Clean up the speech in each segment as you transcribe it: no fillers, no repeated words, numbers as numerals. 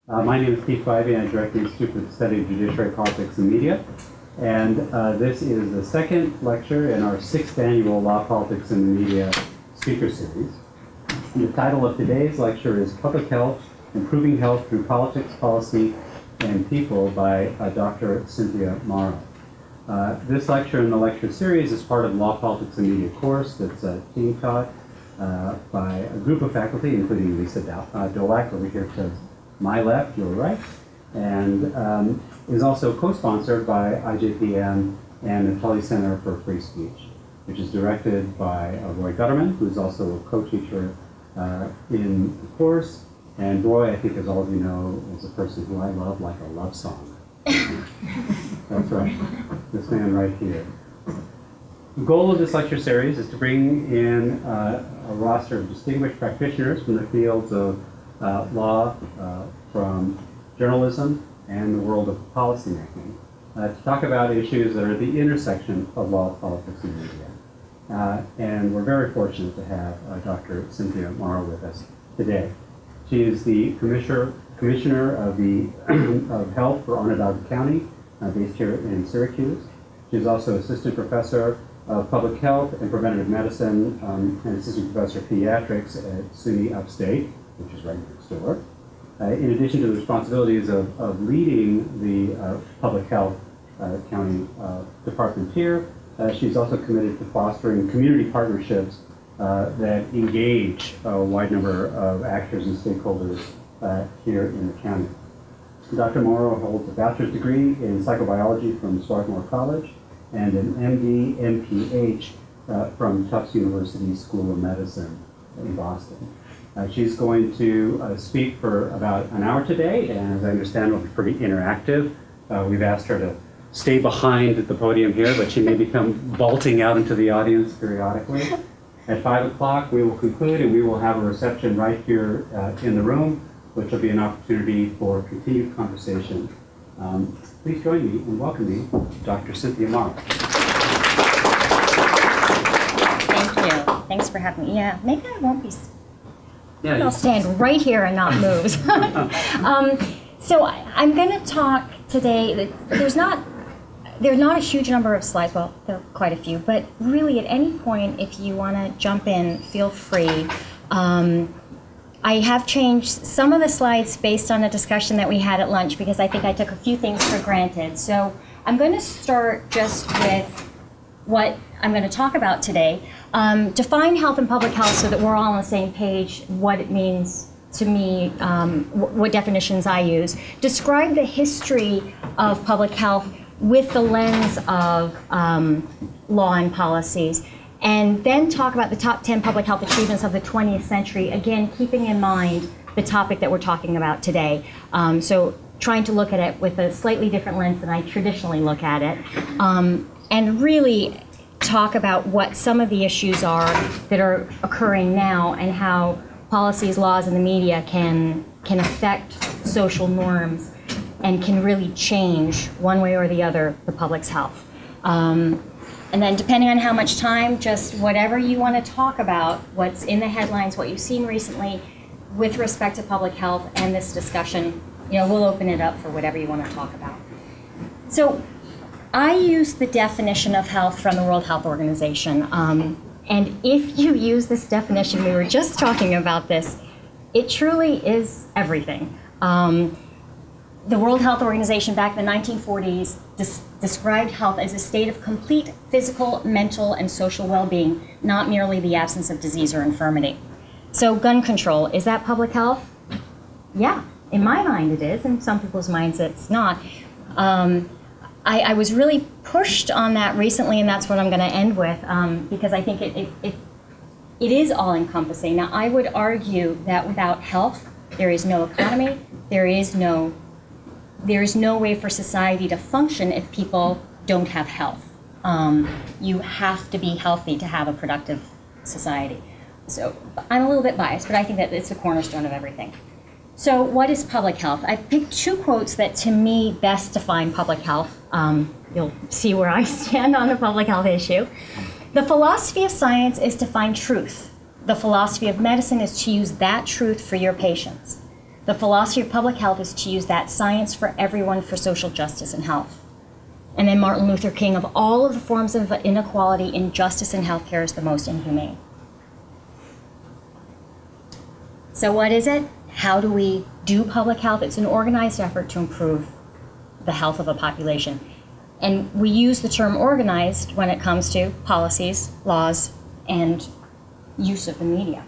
My name is Keith Bivey, and I direct the Institute for the Study of Judiciary, Politics, and Media. And this is the second lecture in our 6th annual Law, Politics, and Media speaker series. And the title of today's lecture is Public Health, Improving Health Through Politics, Policy, and People by Dr. Cynthia Morrow. This lecture in the lecture series is part of the Law, Politics, and Media course that's being taught by a group of faculty, including Lisa Dolak over here to my left, your right, and is also co-sponsored by IJPM and the Tully Center for Free Speech, which is directed by Roy Gutterman, who's also a co-teacher in the course. And Roy, I think, as all of you know, is a person who I love like a love song. That's right, this man right here. The goal of this lecture series is to bring in a roster of distinguished practitioners from the fields of law, from journalism, and the world of policymaking, to talk about issues that are at the intersection of law, politics, and media. And we're very fortunate to have Dr. Cynthia Morrow with us today. She is the Commissioner of the of Health for Onondaga County, based here in Syracuse. She's also Assistant Professor of Public Health and Preventative Medicine and Assistant Professor of Pediatrics at SUNY Upstate, which is right next door. In addition to the responsibilities of leading the Public Health County Department here, she's also committed to fostering community partnerships that engage a wide number of actors and stakeholders here in the county. Dr. Morrow holds a bachelor's degree in psychobiology from Swarthmore College and an MD, MPH from Tufts University School of Medicine in Boston. She's going to speak for about an hour today, and as I understand, it'll be pretty interactive. We've asked her to stay behind at the podium here, but she may become vaulting out into the audience periodically. At 5 o'clock, we will conclude, and we will have a reception right here in the room, which will be an opportunity for continued conversation. Please join me in welcoming Dr. Cynthia Morrow. Thank you. Thanks for having me. Yeah, maybe I won't be. Yeah, I'll stand right here and not move. So I'm going to talk today. There's not a huge number of slides. Well, there are quite a few, but really at any point, if you want to jump in, feel free. I have changed some of the slides based on a discussion that we had at lunch because I think I took a few things for granted. So I'm going to start just with what I'm going to talk about today. Define health and public health so that we're all on the same page, what it means to me, what definitions I use. Describe the history of public health with the lens of law and policies. And then talk about the top 10 public health achievements of the 20th century, again, keeping in mind the topic that we're talking about today. So trying to look at it with a slightly different lens than I traditionally look at it. And really talk about what some of the issues are that are occurring now and how policies, laws, and the media can affect social norms and can really change, one way or the other, the public's health. And then depending on how much time, just whatever you want to talk about, what's in the headlines, what you've seen recently with respect to public health and this discussion, we'll open it up for whatever you want to talk about. So I use the definition of health from the World Health Organization. And if you use this definition, we were just talking about this, it truly is everything. The World Health Organization back in the 1940s described health as a state of complete physical, mental, and social well-being, not merely the absence of disease or infirmity. So gun control, is that public health? Yeah, in my mind it is, in some people's minds it's not. I was really pushed on that recently, and that's what I'm going to end with, because I think it is all-encompassing. Now, I would argue that without health, there is no economy, there is no way for society to function if people don't have health. You have to be healthy to have a productive society. So I'm a little bit biased, but I think that it's a cornerstone of everything. So what is public health? I've picked two quotes that to me best define public health. You'll see where I stand on the public health issue. The philosophy of science is to find truth. The philosophy of medicine is to use that truth for your patients. The philosophy of public health is to use that science for everyone for social justice and health. And then Martin Luther King, of all of the forms of inequality, injustice in healthcare is the most inhumane. So what is it? How do we do public health? It's an organized effort to improve the health of a population. And we use the term organized when it comes to policies, laws, and use of the media.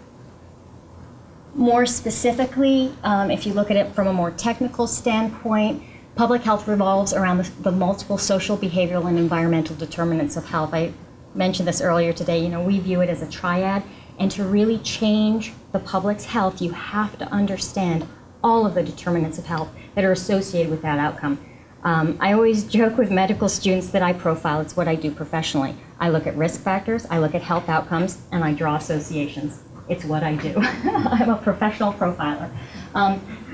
More specifically, if you look at it from a more technical standpoint, public health revolves around the multiple social, behavioral, and environmental determinants of health. I mentioned this earlier today. You know, we view it as a triad, and to really change the public's health, you have to understand all of the determinants of health that are associated with that outcome. I always joke with medical students that I profile. It's what I do professionally. I look at risk factors, I look at health outcomes, and I draw associations. It's what I do. I'm a professional profiler.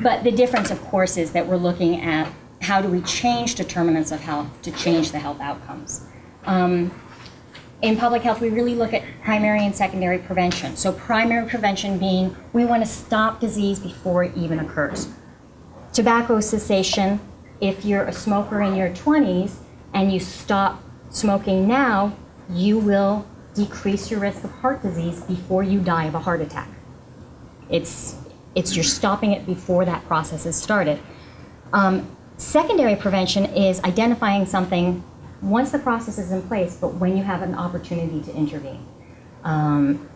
But the difference, of course, is that we're looking at how do we change determinants of health to change the health outcomes. In public health, we really look at primary and secondary prevention. So primary prevention being we want to stop disease before it even occurs. Tobacco cessation, if you're a smoker in your 20s and you stop smoking now, you will decrease your risk of heart disease before you die of a heart attack. It's you're stopping it before that process is started. Secondary prevention is identifying something once the process is in place, but when you have an opportunity to intervene.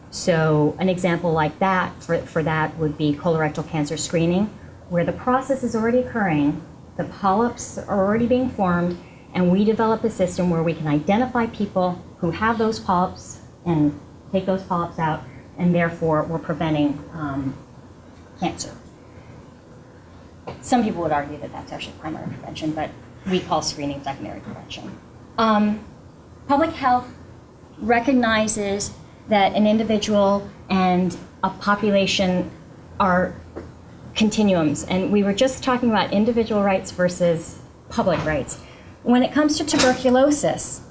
So an example like that, for that would be colorectal cancer screening, where the process is already occurring, the polyps are already being formed, and we develop a system where we can identify people who have those polyps and take those polyps out, and therefore we're preventing cancer. Some people would argue that that's actually primary prevention, but we call screening secondary prevention. Public health recognizes that an individual and a population are continuums, and we were just talking about individual rights versus public rights. When it comes to tuberculosis,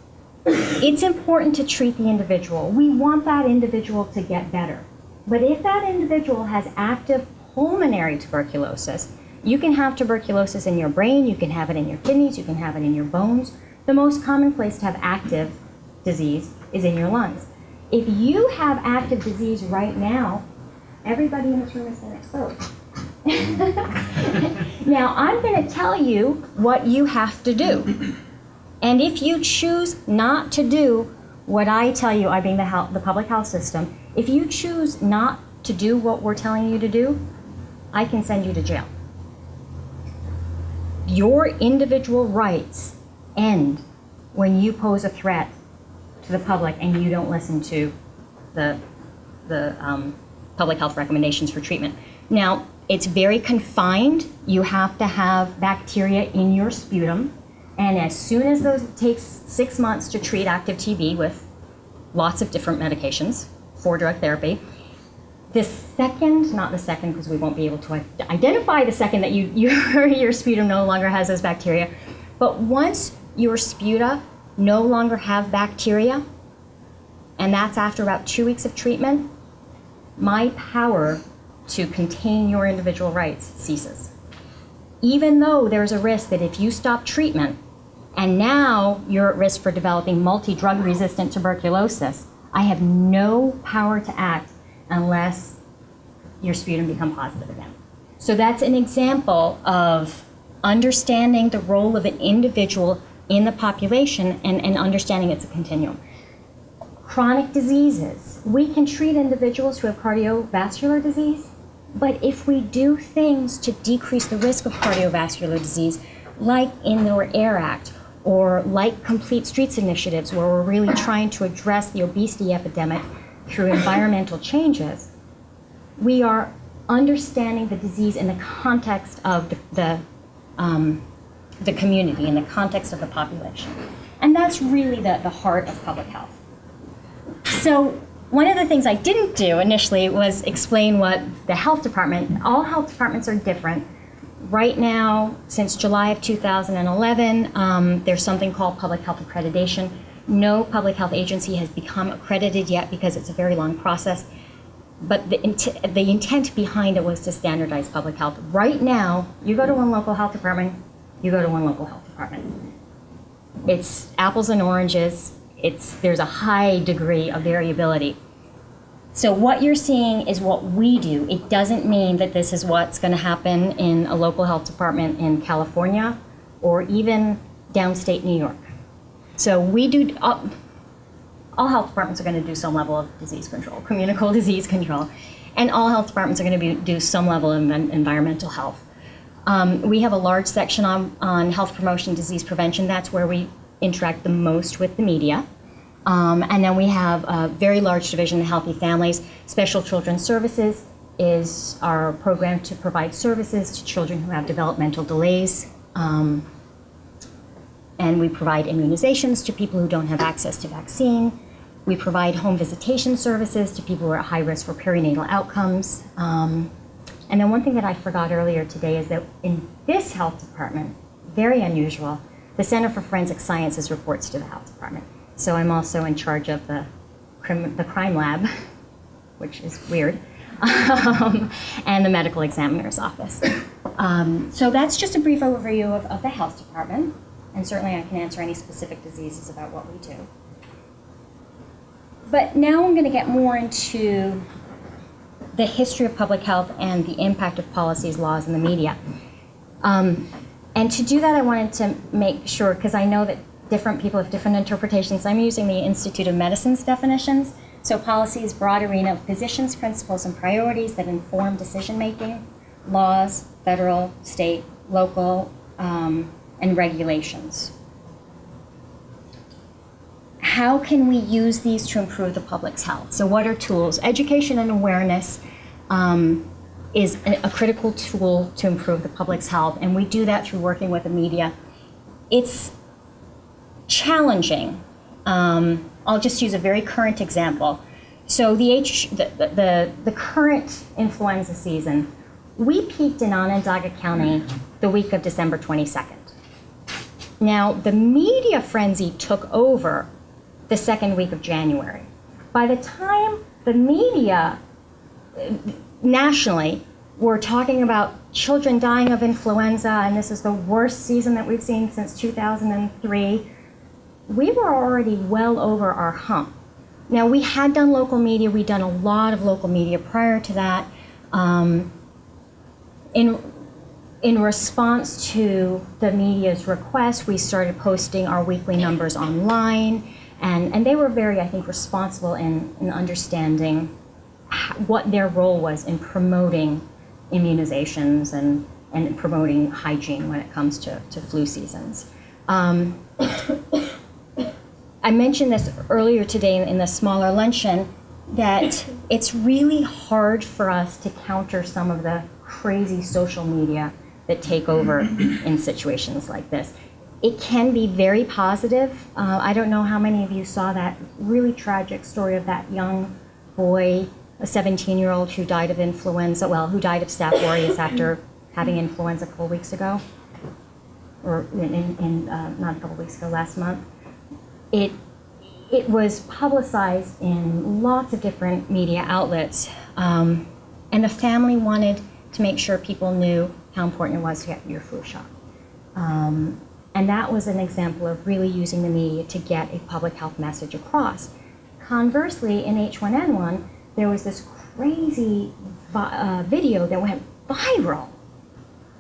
it's important to treat the individual. We want that individual to get better. But if that individual has active pulmonary tuberculosis, you can have tuberculosis in your brain, you can have it in your kidneys, you can have it in your bones. The most common place to have active disease is in your lungs. If you have active disease right now, everybody in this room has been exposed. Now, I'm going to tell you what you have to do. And if you choose not to do what I tell you, I being the public health system, if you choose not to do what we're telling you to do, I can send you to jail. Your individual rights end when you pose a threat to the public and you don't listen to the public health recommendations for treatment. Now, it's very confined. You have to have bacteria in your sputum, and as soon as those, it takes 6 months to treat active TB with lots of different medications for drug therapy. The second, not the second because we won't be able to identify the second that your sputum no longer has those bacteria, but once your sputa no longer have bacteria, and that's after about 2 weeks of treatment, my power to contain your individual rights ceases. Even though there's a risk that if you stop treatment and now you're at risk for developing multi-drug resistant tuberculosis, I have no power to act unless your sputum become positive again. So that's an example of understanding the role of an individual in the population and understanding it's a continuum. Chronic diseases. We can treat individuals who have cardiovascular disease, but if we do things to decrease the risk of cardiovascular disease, like Indoor Air Act, or like Complete Streets initiatives, where we're really trying to address the obesity epidemic through environmental changes, we are understanding the disease in the context of the community, in the context of the population. And that's really the heart of public health. So one of the things I didn't do initially was explain what the health department, all health departments are different. Right now, since July of 2011, there's something called public health accreditation. No public health agency has become accredited yet because it's a very long process. but the intent behind it was to standardize public health. Right now, you go to one local health department, you go to one local health department. It's apples and oranges. There's a high degree of variability. So what you're seeing is what we do. It doesn't mean that this is what's going to happen in a local health department in California or even downstate New York. So we do, all health departments are going to do some level of disease control, communicable disease control, and all health departments are going to do some level of environmental health. We have a large section on health promotion, disease prevention. That's where we interact the most with the media. And then we have a very large division of Healthy Families. Special Children's Services is our program to provide services to children who have developmental delays. And we provide immunizations to people who don't have access to vaccine. We provide home visitation services to people who are at high risk for perinatal outcomes. And then one thing that I forgot earlier today is that in this health department, very unusual, the Center for Forensic Sciences reports to the health department. So I'm also in charge of the crime lab, which is weird, and the medical examiner's office. So that's just a brief overview of the health department, and certainly I can answer any specific diseases about what we do. But now I'm going to get more into the history of public health and the impact of policies, laws, and the media. And to do that, I wanted to make sure, because I know that different people have different interpretations. I'm using the Institute of Medicine's definitions. So policies, broad arena of positions, principles, and priorities that inform decision-making, laws, federal, state, local, and regulations. How can we use these to improve the public's health? So what are tools? Education and awareness is a critical tool to improve the public's health, and we do that through working with the media. It's challenging. I'll just use a very current example. So the current influenza season, we peaked in Onondaga County the week of December 22nd. Now, the media frenzy took over the second week of January. By the time the media nationally were talking about children dying of influenza, and this is the worst season that we've seen since 2003, we were already well over our hump. Now, we had done local media. We'd done a lot of local media prior to that. In response to the media's request, we started posting our weekly numbers online, and they were very, I think, responsible in understanding what their role was in promoting immunizations and promoting hygiene when it comes to flu seasons. I mentioned this earlier today in the smaller luncheon, that it's really hard for us to counter some of the crazy social media that take over in situations like this. It can be very positive. I don't know how many of you saw that really tragic story of that young boy, a 17-year-old who died of influenza, well, who died of Staph aureus after having influenza a couple weeks ago, or not a couple weeks ago, last month. It was publicized in lots of different media outlets, and the family wanted to make sure people knew how important it was to get your flu shot. And that was an example of really using the media to get a public health message across. Conversely, in H1N1, there was this crazy video that went viral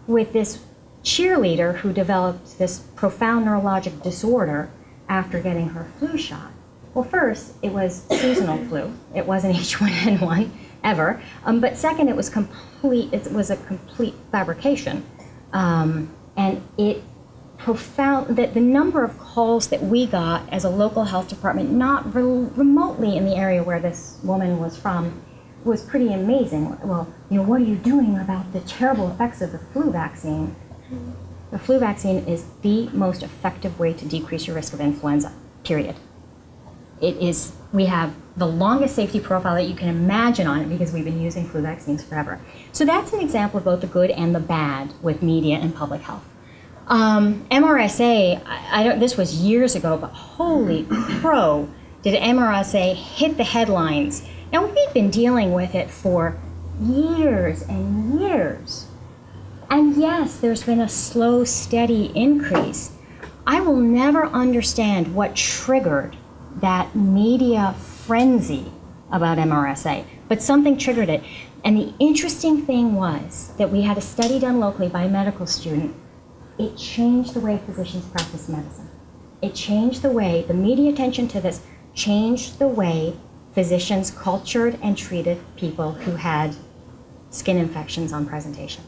with this cheerleader who developed this profound neurologic disorder after getting her flu shot. Well, first, it was seasonal flu. It wasn't H1N1 ever. But second, it was a complete fabrication. And it that the number of calls that we got as a local health department, not remotely in the area where this woman was from, was pretty amazing. Well, what are you doing about the terrible effects of the flu vaccine? The flu vaccine is the most effective way to decrease your risk of influenza, period. We have the longest safety profile that you can imagine on it because we've been using flu vaccines forever. So that's an example of both the good and the bad with media and public health. MRSA, this was years ago, but holy crow, did MRSA hit the headlines Now, we've been dealing with it for years and years. And yes, there's been a slow, steady increase. I will never understand what triggered that media frenzy about MRSA, but something triggered it. And the interesting thing was that we had a study done locally by a medical student. It changed the way physicians practice medicine. It changed the way, the media attention to this changed the way physicians cultured and treated people who had skin infections on presentation.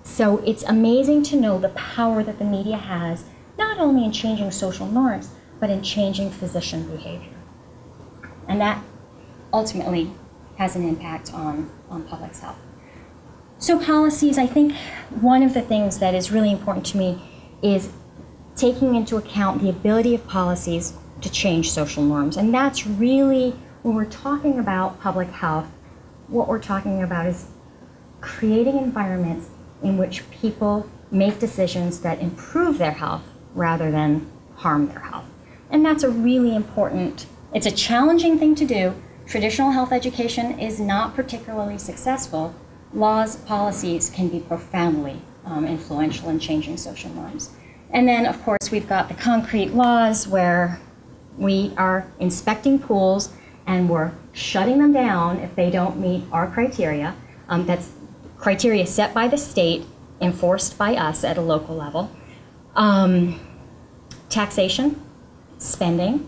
So it's amazing to know the power that the media has, not only in changing social norms, but in changing physician behavior. And that ultimately has an impact on public health. So policies, I think one of the things that is really important to me is taking into account the ability of policies to change social norms. And that's really, when we're talking about public health, what we're talking about is creating environments in which people make decisions that improve their health rather than harm their health. And that's a really important, it's a challenging thing to do. Traditional health education is not particularly successful. Laws, policies can be profoundly influential in changing social norms. And then, of course, we've got the concrete laws where we are inspecting pools and we're shutting them down if they don't meet our criteria. That's criteria set by the state, enforced by us at a local level. Taxation, spending,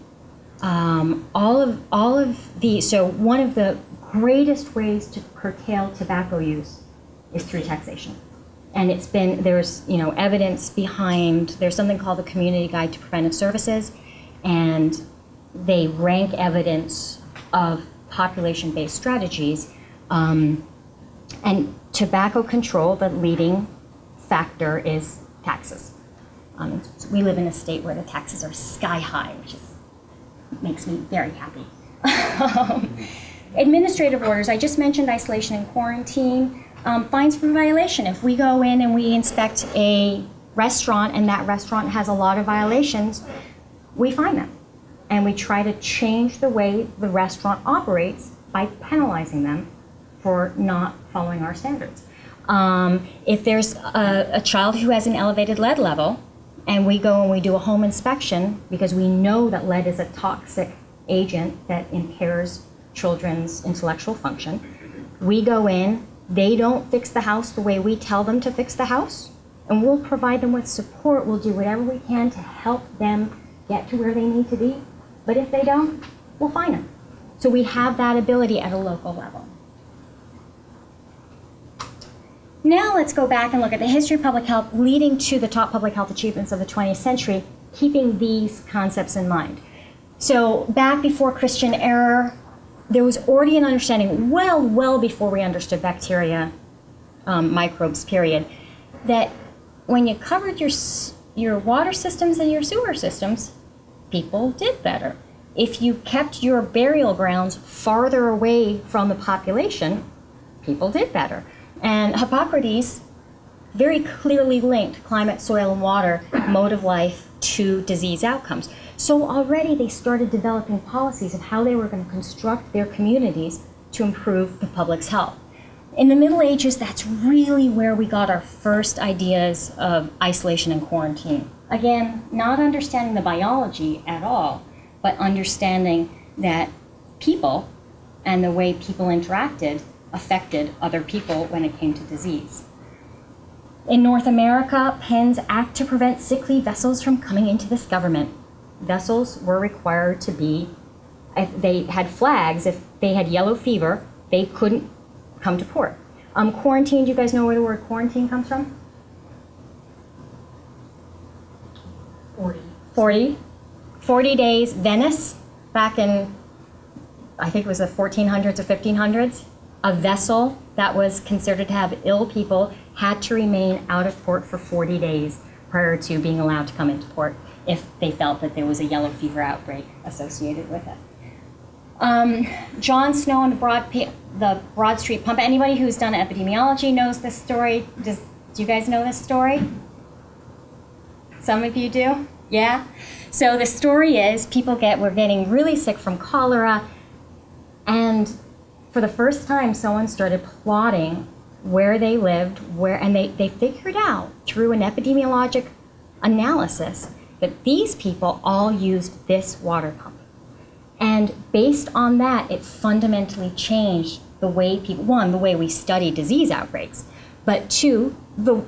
all of these. So one of the greatest ways to curtail tobacco use is through taxation. And it's been, there's evidence behind, there's something called the Community Guide to Preventive Services, and they rank evidence of population-based strategies. And tobacco control, the leading factor is taxes. We live in a state where the taxes are sky high, which makes me very happy. Administrative orders, I just mentioned isolation and quarantine. Fines for violation. If we go in and we inspect a restaurant and that restaurant has a lot of violations, we fine them. And we try to change the way the restaurant operates by penalizing them for not following our standards. If there's a child who has an elevated lead level, and we go and we do a home inspection because we know that lead is a toxic agent that impairs children's intellectual function, we go in, they don't fix the house the way we tell them to fix the house, and we'll provide them with support. We'll do whatever we can to help them get to where they need to be. But if they don't, we'll fine them. So we have that ability at a local level. Now let's go back and look at the history of public health leading to the top public health achievements of the 20th century, keeping these concepts in mind. So back before Christian era, there was already an understanding, well before we understood bacteria, microbes, period, that when you covered your water systems and your sewer systems, people did better. If you kept your burial grounds farther away from the population, people did better. And Hippocrates very clearly linked climate, soil, and water, mode of life, to disease outcomes. So already they started developing policies of how they were going to construct their communities to improve the public's health. In the Middle Ages, that's really where we got our first ideas of isolation and quarantine. Again, not understanding the biology at all, but understanding that people and the way people interacted affected other people when it came to disease. In North America, Penn's Act to prevent sick leave vessels from coming into this government. Vessels were required to be, if they had flags, if they had yellow fever, they couldn't come to port. Quarantine, do you guys know where the word quarantine comes from? 40 days. Venice, back in, I think it was the 1400s or 1500s, a vessel that was considered to have ill people had to remain out of port for 40 days prior to being allowed to come into port if they felt that there was a yellow fever outbreak associated with it. John Snow and the Broad Street Pump. Anybody who's done epidemiology knows this story. Do you guys know this story? Some of you do? Yeah? So the story is we're getting really sick from cholera. for the first time, someone started plotting where they lived, and they figured out through an epidemiologic analysis that these people all used this water pump. And based on that, it fundamentally changed the way people, one, the way we study disease outbreaks, but two, the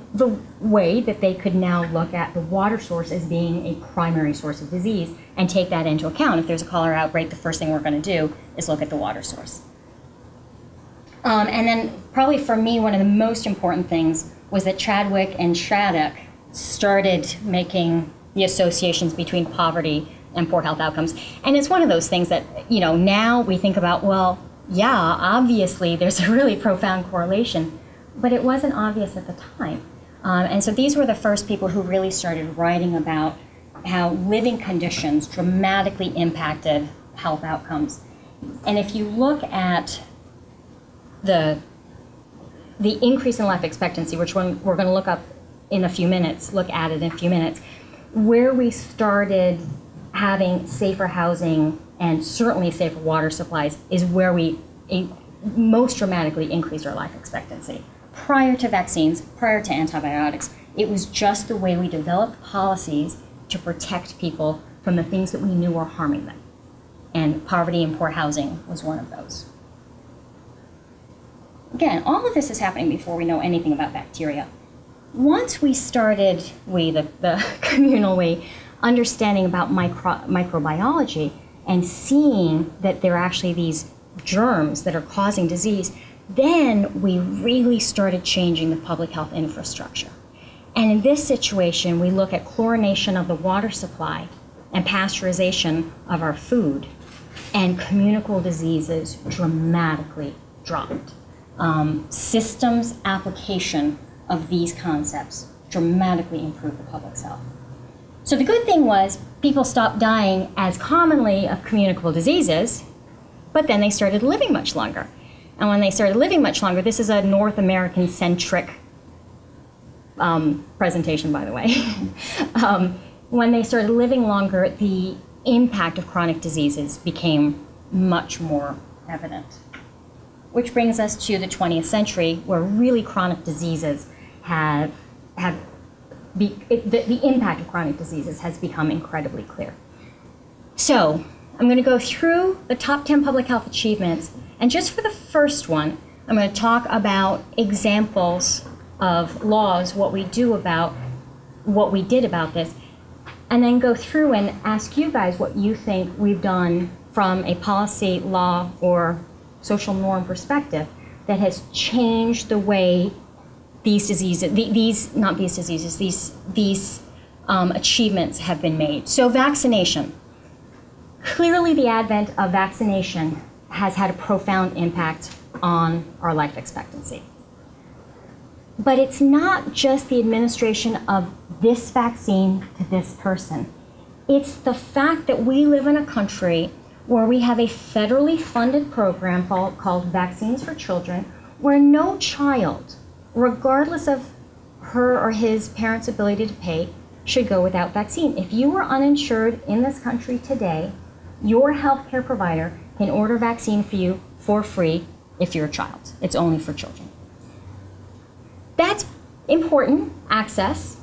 way that they could now look at the water source as being a primary source of disease and take that into account. If there's a cholera outbreak, the first thing we're going to do is look at the water source. And then probably for me, one of the most important things was that Chadwick and Shattuck started making the associations between poverty and poor health outcomes. And it's one of those things that, you know, now we think about, well, yeah, obviously there's a really profound correlation, but it wasn't obvious at the time. And so these were the first people who really started writing about how living conditions dramatically impacted health outcomes. And if you look at the increase in life expectancy, which we're going to look at it in a few minutes, where we started having safer housing and certainly safer water supplies is where we most dramatically increased our life expectancy. Prior to vaccines, prior to antibiotics, it was just the way we developed policies to protect people from the things that we knew were harming them. And poverty and poor housing was one of those. Again, all of this is happening before we know anything about bacteria. Once we started, the communal way, understanding about microbiology and seeing that there are actually these germs that are causing disease, then we really started changing the public health infrastructure. And in this situation, we look at chlorination of the water supply and pasteurization of our food, and communicable diseases dramatically dropped. Systems application of these concepts dramatically improved the public's health. So the good thing was people stopped dying as commonly of communicable diseases, but then they started living much longer. And when they started living much longer, this is a North American-centric presentation, by the way. When they started living longer, the impact of chronic diseases became much more evident. Which brings us to the 20th century, where really chronic diseases the impact of chronic diseases has become incredibly clear. So I'm going to go through the top 10 public health achievements, and just for the first one, I'm going to talk about examples of laws, what we did about this, and then go through and ask you guys what you think we've done from a policy, law, or social norm perspective that has changed the way these achievements have been made. So vaccination. Clearly the advent of vaccination has had a profound impact on our life expectancy. But it's not just the administration of this vaccine to this person. It's the fact that we live in a country where we have a federally funded program called Vaccines for Children, where no child, regardless of her or his parents' ability to pay, should go without vaccine. If you are uninsured in this country today, your healthcare provider can order vaccine for you for free if you're a child. It's only for children. That's important, access,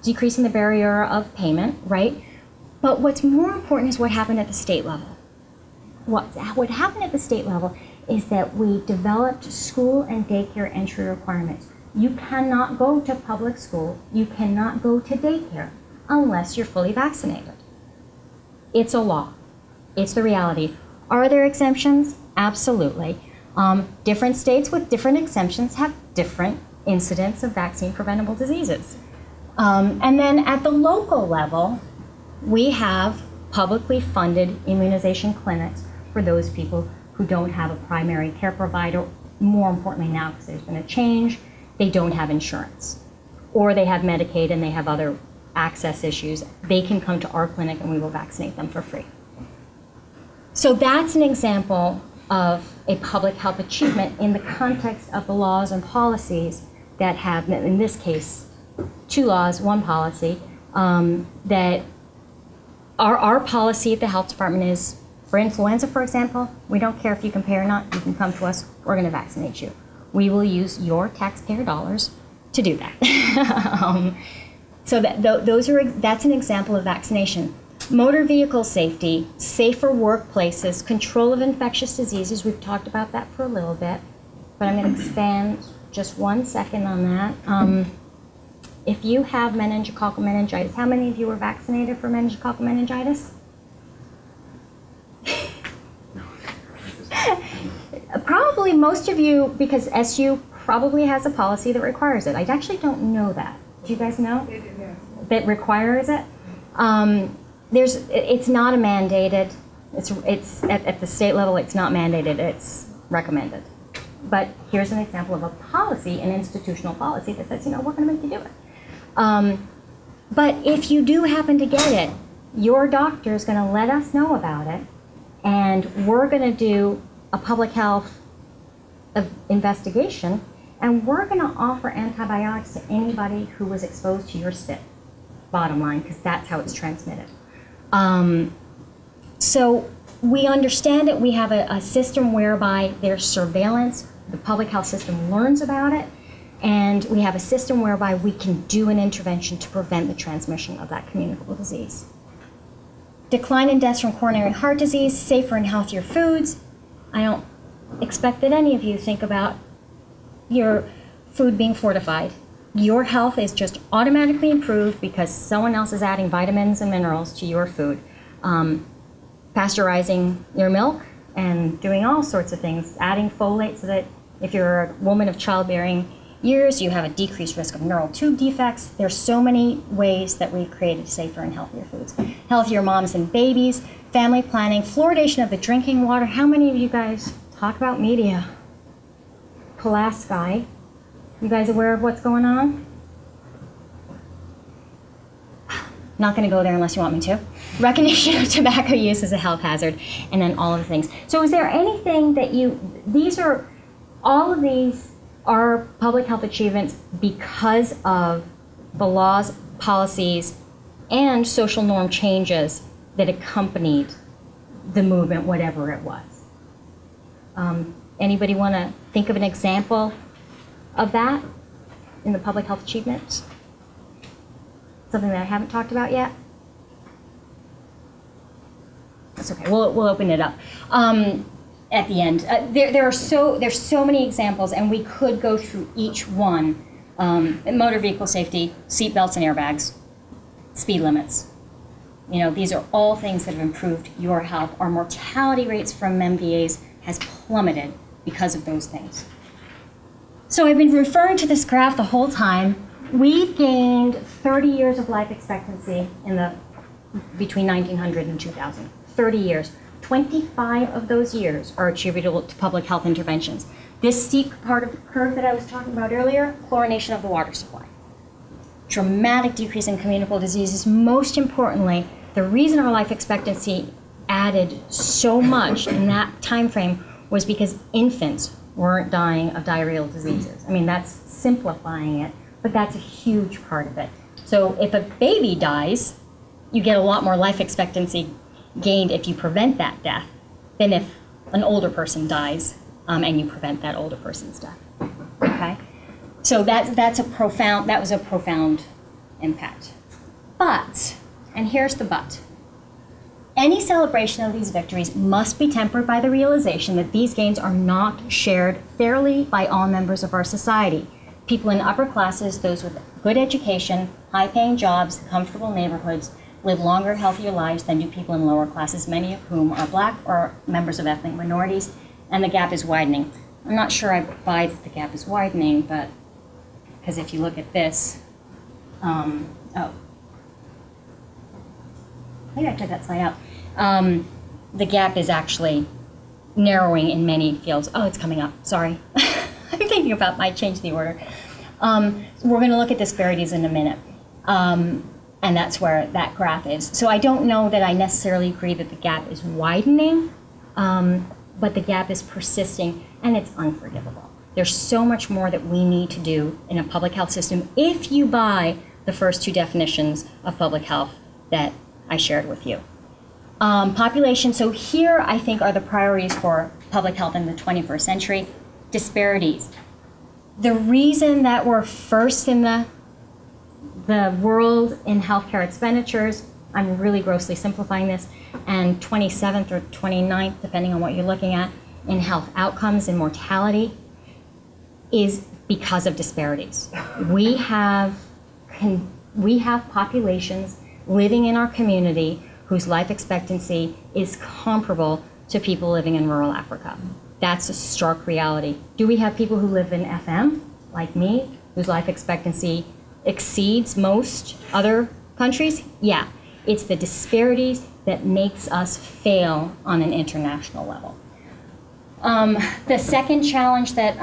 decreasing the barrier of payment, right? But what's more important is what happened at the state level. What happened at the state level is that we developed school and daycare entry requirements. You cannot go to public school, you cannot go to daycare unless you're fully vaccinated. It's a law. It's the reality. Are there exemptions? Absolutely. Different states with different exemptions have different incidents of vaccine-preventable diseases. And then at the local level, we have publicly funded immunization clinics for those people who don't have a primary care provider. More importantly now, because there's been a change, they don't have insurance. Or they have Medicaid and they have other access issues. They can come to our clinic and we will vaccinate them for free. So that's an example of a public health achievement in the context of the laws and policies that have, in this case, 2 laws, 1 policy, that our policy at the health department is For influenza, for example, we don't care if you can pay or not. You can come to us. We're going to vaccinate you. We will use your taxpayer dollars to do that. So that's an example of vaccination. Motor vehicle safety, safer workplaces, control of infectious diseases. We've talked about that for a little bit, but I'm going to expand just 1 second on that. If you have meningococcal meningitis, how many of you were vaccinated for meningococcal meningitis? Probably most of you, because SU probably has a policy that requires it. I actually don't know that. Do you guys know? That requires it? It's not a mandated. It's at the state level. It's not mandated. It's recommended. But here's an example of a policy, an institutional policy that says, we're going to make you do it. But if you do happen to get it, your doctor is going to let us know about it, and we're going to do a public health investigation, and we're going to offer antibiotics to anybody who was exposed to your spit, bottom line, because that's how it's transmitted. So we understand it. We have a system whereby there's surveillance. The public health system learns about it, and we have a system whereby we can do an intervention to prevent the transmission of that communicable disease. Decline in deaths from coronary heart disease, safer and healthier foods. I don't expect that any of you think about your food being fortified. Your health is just automatically improved because someone else is adding vitamins and minerals to your food. Pasteurizing your milk and doing all sorts of things, adding folate so that if you're a woman of childbearing years, you have a decreased risk of neural tube defects. There's so many ways that we've created safer and healthier foods. Healthier moms and babies, family planning, fluoridation of the drinking water. How many of you guys talk about media? Pulaski. You guys aware of what's going on? Not going to go there unless you want me to. Recognition of tobacco use as a health hazard, and then all of the things. So is there anything that all of these are public health achievements because of the laws, policies, and social norm changes that accompanied the movement, whatever it was. Anybody want to think of an example of that in the public health achievements? Something that I haven't talked about yet? That's okay. We'll open it up at the end. There's so many examples, and we could go through each one. Motor vehicle safety, seat belts and airbags, speed limits. These are all things that have improved your health. Our mortality rates from MVAs has plummeted because of those things. So I've been referring to this graph the whole time. We've gained 30 years of life expectancy between 1900 and 2000. 30 years. 25 of those years are attributable to public health interventions. This steep part of the curve that I was talking about earlier, chlorination of the water supply. Dramatic decrease in communicable diseases. Most importantly, the reason our life expectancy added so much in that time frame was because infants weren't dying of diarrheal diseases. I mean, that's simplifying it, but that's a huge part of it. So if a baby dies, you get a lot more life expectancy gained if you prevent that death than if an older person dies and you prevent that older person's death. Okay, so that was a profound impact. But, and here's the but, any celebration of these victories must be tempered by the realization that these gains are not shared fairly by all members of our society. People in upper classes, those with good education, high-paying jobs, comfortable neighborhoods, live longer, healthier lives than do people in lower classes, many of whom are black or members of ethnic minorities, and the gap is widening. I'm not sure I buy that the gap is widening, but because if you look at this, maybe I took that slide out. The gap is actually narrowing in many fields. Oh, it's coming up, sorry. I'm thinking about, I changed the order. We're going to look at disparities in a minute. And that's where that graph is. So I don't know that I necessarily agree that the gap is widening, but the gap is persisting, and it's unforgivable. There's so much more that we need to do in a public health system if you buy the first two definitions of public health that I shared with you. Population, so here I think are the priorities for public health in the 21st century. Disparities. The reason that we're first in the world in healthcare expenditures, I'm really grossly simplifying this, and 27th or 29th, depending on what you're looking at, in health outcomes and mortality, is because of disparities. We have populations living in our community whose life expectancy is comparable to people living in rural Africa. That's a stark reality. Do we have people who live in FM, like me, whose life expectancy exceeds most other countries? Yeah. It's the disparities that makes us fail on an international level. The second challenge that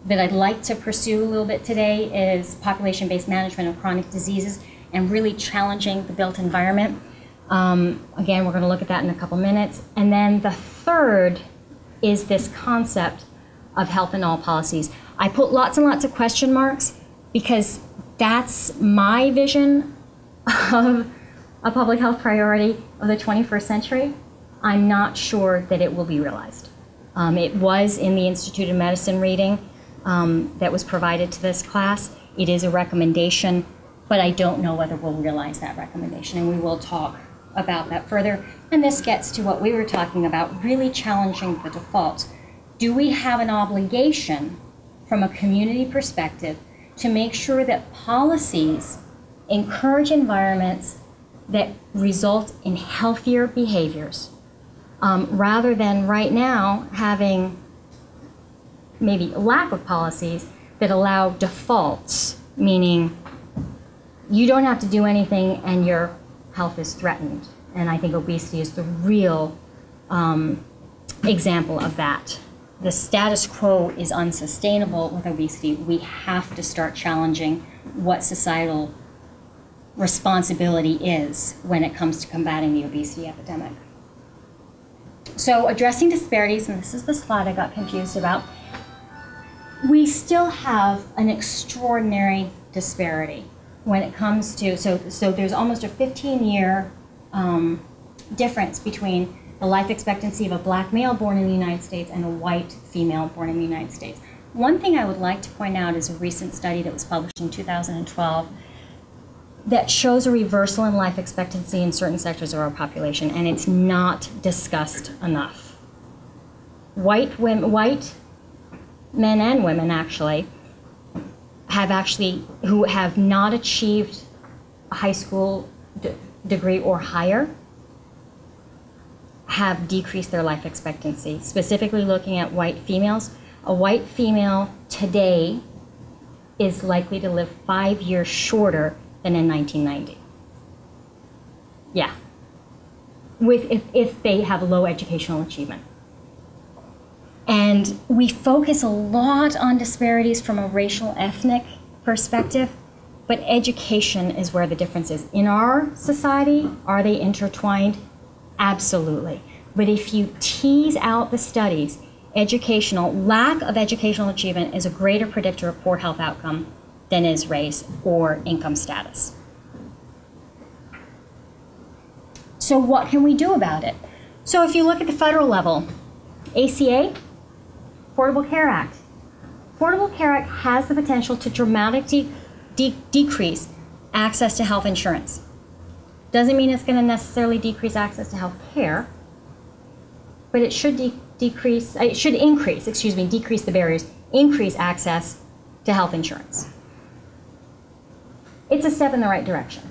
I'd like to pursue a little bit today is population-based management of chronic diseases and really challenging the built environment. Again, we're going to look at that in a couple minutes. And then the third is this concept of health in all policies. I put lots and lots of question marks because that's my vision of a public health priority of the 21st century. I'm not sure that it will be realized. It was in the Institute of Medicine reading that was provided to this class. It is a recommendation, but I don't know whether we'll realize that recommendation, and we will talk about that further. And this gets to what we were talking about, really challenging the defaults. Do we have an obligation from a community perspective to make sure that policies encourage environments that result in healthier behaviors, rather than right now having maybe a lack of policies that allow defaults, meaning you don't have to do anything and your health is threatened. And I think obesity is the real example of that. The status quo is unsustainable with obesity. We have to start challenging what societal responsibility is when it comes to combating the obesity epidemic. So addressing disparities, and this is the slide I got confused about, we still have an extraordinary disparity when it comes to, so there's almost a 15-year difference between the life expectancy of a black male born in the United States and a white female born in the United States. One thing I would like to point out is a recent study that was published in 2012 that shows a reversal in life expectancy in certain sectors of our population, and it's not discussed enough. White men and women who have not achieved a high school degree or higher have decreased their life expectancy. Specifically looking at white females, a white female today is likely to live 5 years shorter than in 1990. Yeah, if they have low educational achievement. And we focus a lot on disparities from a racial, ethnic perspective, but education is where the difference is. In our society, are they intertwined? Absolutely. But if you tease out the studies, lack of educational achievement is a greater predictor of poor health outcome than is race or income status. So what can we do about it? So if you look at the federal level, ACA, Affordable Care Act. Affordable Care Act has the potential to dramatically decrease access to health insurance. Doesn't mean it's going to necessarily decrease access to health care, but it should decrease the barriers, increase access to health insurance. It's a step in the right direction.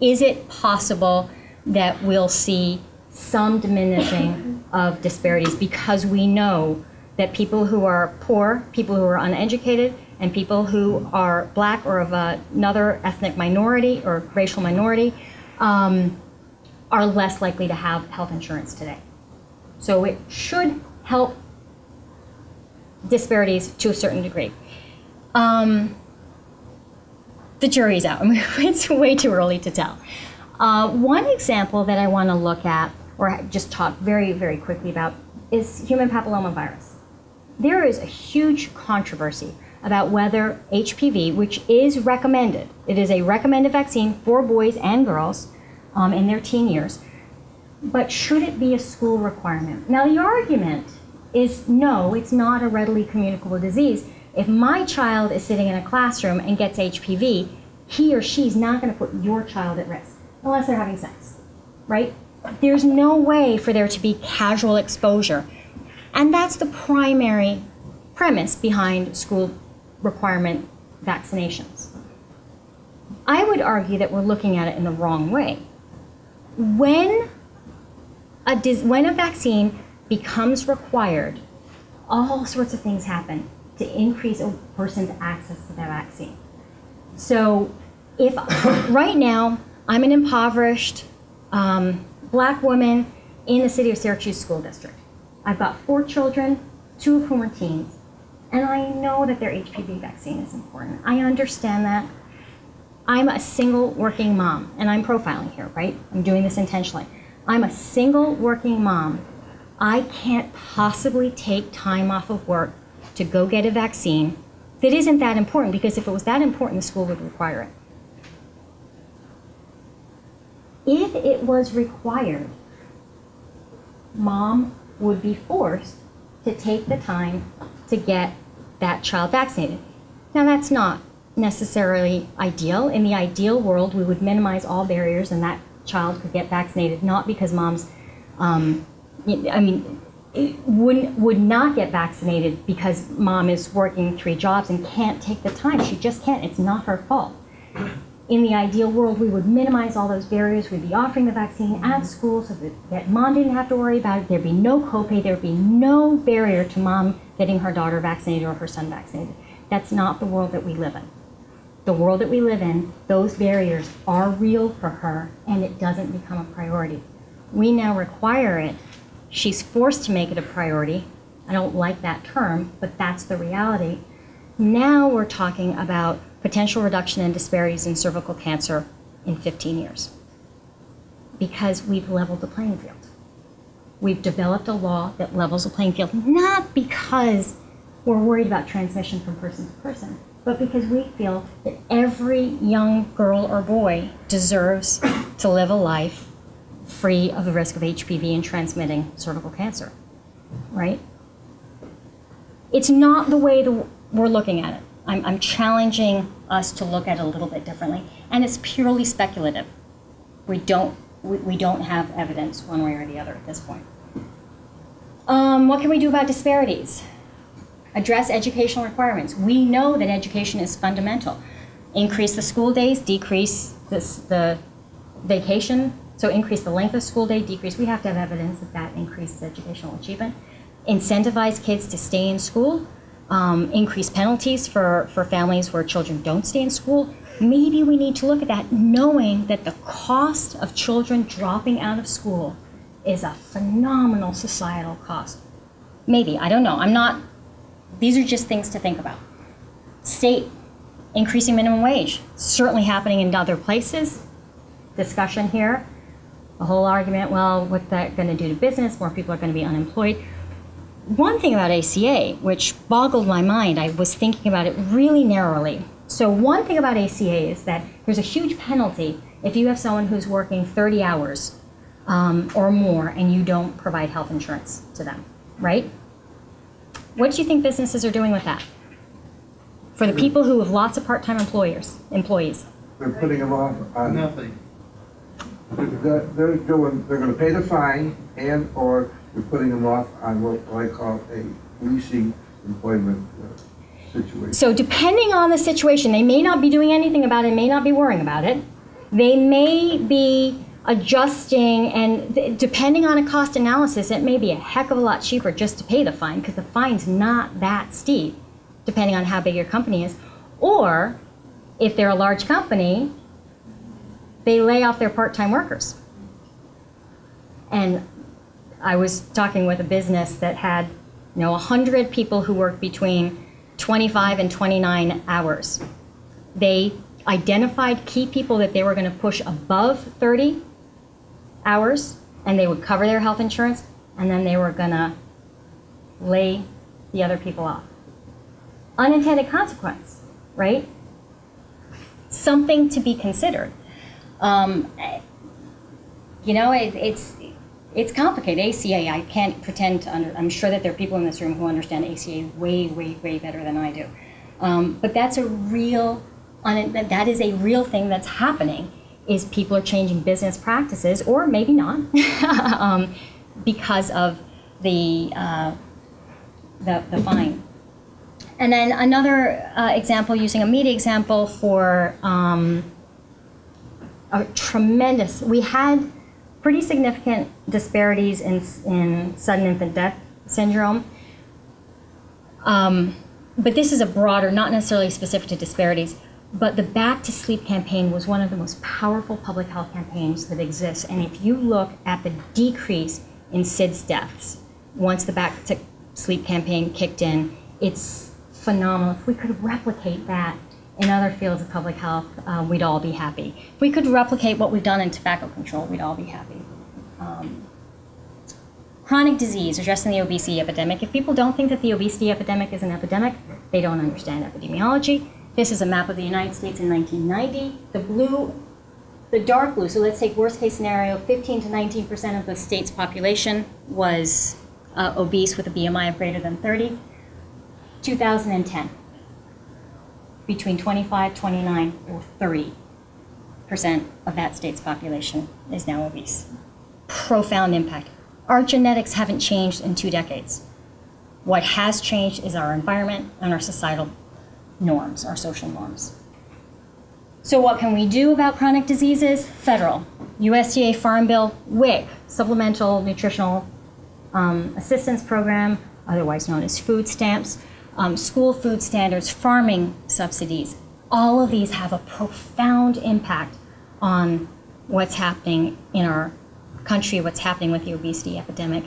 Is it possible that we'll see some diminishing of disparities because we know that people who are poor, people who are uneducated, and people who are black or of another ethnic minority or racial minority are less likely to have health insurance today? So it should help disparities to a certain degree. The jury's out. I mean, it's way too early to tell. One example that I want to look at, or just talk very, very quickly about, is human papillomavirus. There is a huge controversy about whether HPV, which is recommended, it is a recommended vaccine for boys and girls, in their teen years. But should it be a school requirement? Now the argument is no, it's not a readily communicable disease. If my child is sitting in a classroom and gets HPV, he or she's not going to put your child at risk unless they're having sex, right? There's no way for there to be casual exposure. And that's the primary premise behind school requirement vaccinations. I would argue that we're looking at it in the wrong way. When a vaccine becomes required, all sorts of things happen to increase a person's access to that vaccine. So if right now I'm an impoverished black woman in the city of Syracuse school district, I've got 4 children, 2 of whom are teens, and I know that their HPV vaccine is important. I understand that. I'm a single working mom, and I'm profiling here, right? I'm doing this intentionally. I'm a single working mom. I can't possibly take time off of work to go get a vaccine that isn't that important, because if it was that important, the school would require it. If it was required, mom would be forced to take the time to get that child vaccinated. Now that's not necessarily ideal. In the ideal world, we would minimize all barriers and that child could get vaccinated, not because moms, would not get vaccinated because mom is working 3 jobs and can't take the time. She just can't. It's not her fault. In the ideal world, we would minimize all those barriers. We'd be offering the vaccine at school so that mom didn't have to worry about it. There'd be no copay. There'd be no barrier to mom getting her daughter vaccinated or her son vaccinated. That's not the world that we live in. The world that we live in, those barriers are real for her, and it doesn't become a priority. We now require it. She's forced to make it a priority. I don't like that term, but that's the reality. Now we're talking about potential reduction in disparities in cervical cancer in 15 years because we've leveled the playing field. We've developed a law that levels the playing field, not because we're worried about transmission from person to person, but because we feel that every young girl or boy deserves to live a life free of the risk of HPV and transmitting cervical cancer, right? It's not the way we're looking at it. I'm challenging us to look at it a little bit differently, and it's purely speculative. We don't have evidence one way or the other at this point. What can we do about disparities? Address educational requirements. We know that education is fundamental. Increase the school days, decrease the vacation, so increase the length of school day, decrease. We have to have evidence that that increases educational achievement. Incentivize kids to stay in school. Increase penalties for families where children don't stay in school. Maybe we need to look at that, knowing that the cost of children dropping out of school is a phenomenal societal cost. Maybe, I don't know. These are just things to think about. State, increasing minimum wage, certainly happening in other places. Discussion here, a whole argument, well, what's that going to do to business? More people are going to be unemployed. One thing about ACA, which boggled my mind, I was thinking about it really narrowly. So one thing about ACA is that there's a huge penalty if you have someone who's working 30 hours or more and you don't provide health insurance to them, right? What do you think businesses are doing with that? For the people who have lots of part-time employees. They're putting them off on Nothing. They're going to pay the fine, and or they're putting them off on what I call a leasing employment situation. So depending on the situation, they may not be doing anything about it, may not be worrying about it. They may be adjusting, and depending on a cost analysis, it may be a heck of a lot cheaper just to pay the fine, because the fine's not that steep, depending on how big your company is. Or, if they're a large company, they lay off their part-time workers. And I was talking with a business that had 100 people who worked between 25 and 29 hours. They identified key people that they were going to push above 30 hours, and they would cover their health insurance, and then they were going to lay the other people off. Unintended consequence, right? Something to be considered. You know, it's complicated. ACA, I can't pretend to I'm sure that there are people in this room who understand ACA way, way, way better than I do. But that's that is a real thing that's happening, is people are changing business practices, or maybe not, because of the fine. And then another example, using a media example for a tremendous, we had pretty significant disparities in sudden infant death syndrome. But this is a broader, not necessarily specific to disparities, but the Back to Sleep campaign was one of the most powerful public health campaigns that exists. And if you look at the decrease in SIDS deaths, once the Back to Sleep campaign kicked in, it's phenomenal. If we could replicate that in other fields of public health, we'd all be happy. If we could replicate what we've done in tobacco control, we'd all be happy. Chronic disease, addressing the obesity epidemic. If people don't think that the obesity epidemic is an epidemic, they don't understand epidemiology. This is a map of the United States in 1990. The dark blue, so let's take worst case scenario, 15 to 19% of the state's population was obese with a BMI of greater than 30. 2010, between 25, 29, or 30% of that state's population is now obese. Profound impact. Our genetics haven't changed in 2 decades. What has changed is our environment and our societal norms, our social norms. So what can we do about chronic diseases? Federal, USDA Farm Bill, WIC, Supplemental Nutritional Assistance Program, otherwise known as food stamps, school food standards, farming subsidies. All of these have a profound impact on what's happening in our country, what's happening with the obesity epidemic.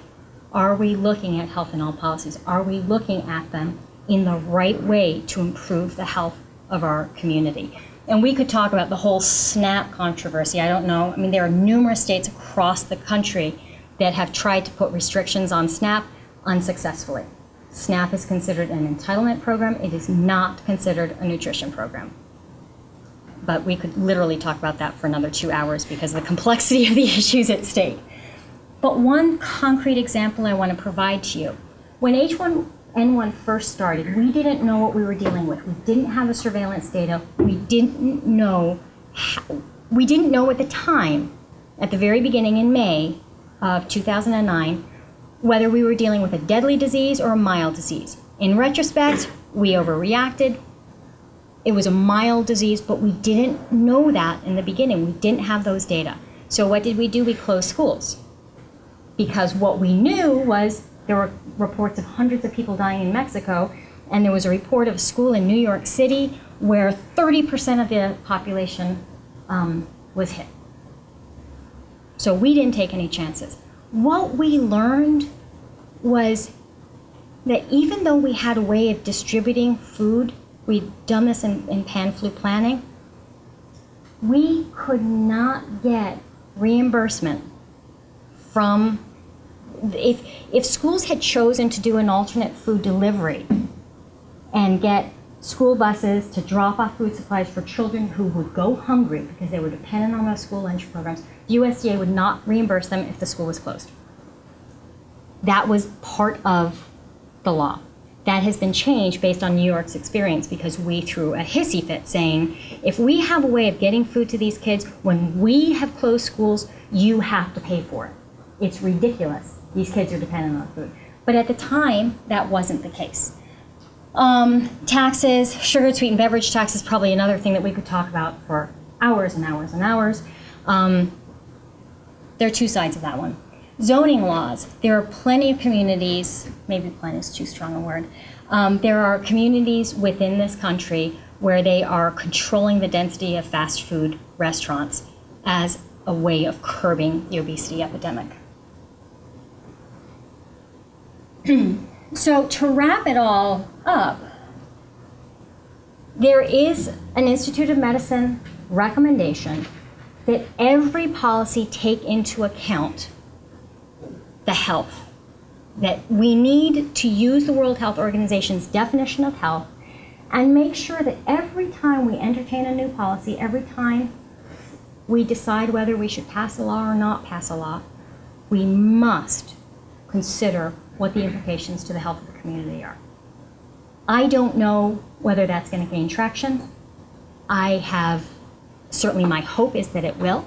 Are we looking at health in all policies? Are we looking at them in the right way to improve the health of our community? And we could talk about the whole SNAP controversy. I don't know. I mean, there are numerous states across the country that have tried to put restrictions on SNAP unsuccessfully. SNAP is considered an entitlement program. It is not considered a nutrition program. But we could literally talk about that for another 2 hours because of the complexity of the issues at stake. But one concrete example I want to provide to you. When H1N1 first started, we didn't know what we were dealing with. We didn't have the surveillance data. We didn't know at the time, at the very beginning in May of 2009, whether we were dealing with a deadly disease or a mild disease. In retrospect, we overreacted. It was a mild disease, but we didn't know that in the beginning. We didn't have those data. So what did we do? We closed schools. Because what we knew was there were reports of hundreds of people dying in Mexico, and there was a report of a school in New York City where 30% of the population was hit. So we didn't take any chances. What we learned was that even though we had a way of distributing food, we'd done this in pan-flu planning, we could not get reimbursement from, if schools had chosen to do an alternate food delivery and get school buses to drop off food supplies for children who would go hungry because they were dependent on those school lunch programs, the USDA would not reimburse them if the school was closed. That was part of the law. That has been changed based on New York's experience because we threw a hissy fit saying, if we have a way of getting food to these kids, when we have closed schools, you have to pay for it. It's ridiculous. These kids are dependent on food. But at the time, that wasn't the case. Taxes, sugar, sweetened beverage tax is probably another thing that we could talk about for hours and hours and hours. There are two sides of that one. Zoning laws. There are plenty of communities, maybe plenty is too strong a word. There are communities within this country where they are controlling the density of fast food restaurants as a way of curbing the obesity epidemic. So to wrap it all up, there is an Institute of Medicine recommendation that every policy take into account the health, that we need to use the World Health Organization's definition of health and make sure that every time we entertain a new policy, every time we decide whether we should pass a law or not pass a law, we must consider what the implications to the health of the community are. I don't know whether that's going to gain traction. Certainly my hope is that it will.